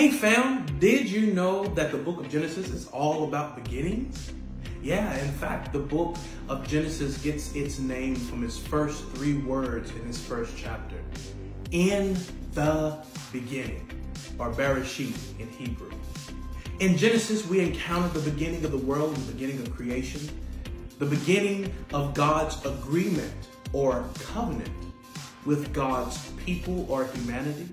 Hey fam, did you know that the book of Genesis is all about beginnings? Yeah, in fact, the book of Genesis gets its name from its first 3 words in its first chapter. In the beginning, or Bereshit in Hebrew. In Genesis, we encounter the beginning of the world, the beginning of creation, the beginning of God's agreement or covenant with God's people or humanity.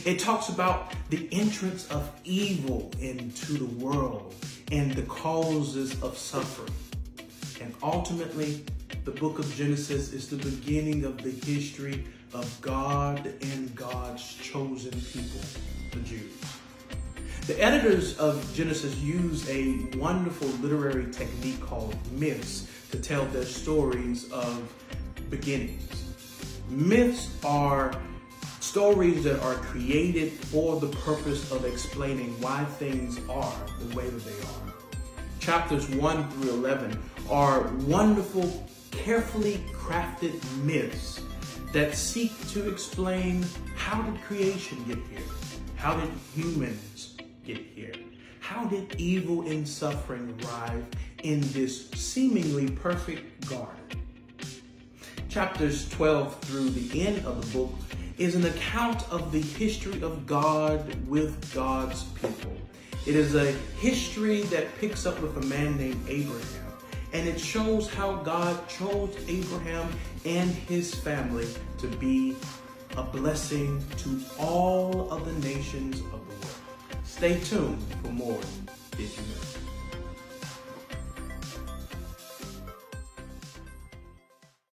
It talks about the entrance of evil into the world and the causes of suffering. And ultimately, the book of Genesis is the beginning of the history of God and God's chosen people, the Jews. The editors of Genesis use a wonderful literary technique called myths to tell their stories of beginnings. Myths are stories that are created for the purpose of explaining why things are the way that they are. Chapters 1 through 11 are wonderful, carefully crafted myths that seek to explain how did creation get here? How did humans get here? How did evil and suffering arrive in this seemingly perfect garden? Chapters 12 through the end of the book is an account of the history of God with God's people. It is a history that picks up with a man named Abraham, and it shows how God chose Abraham and his family to be a blessing to all of the nations of the world. Stay tuned for more Did You Know?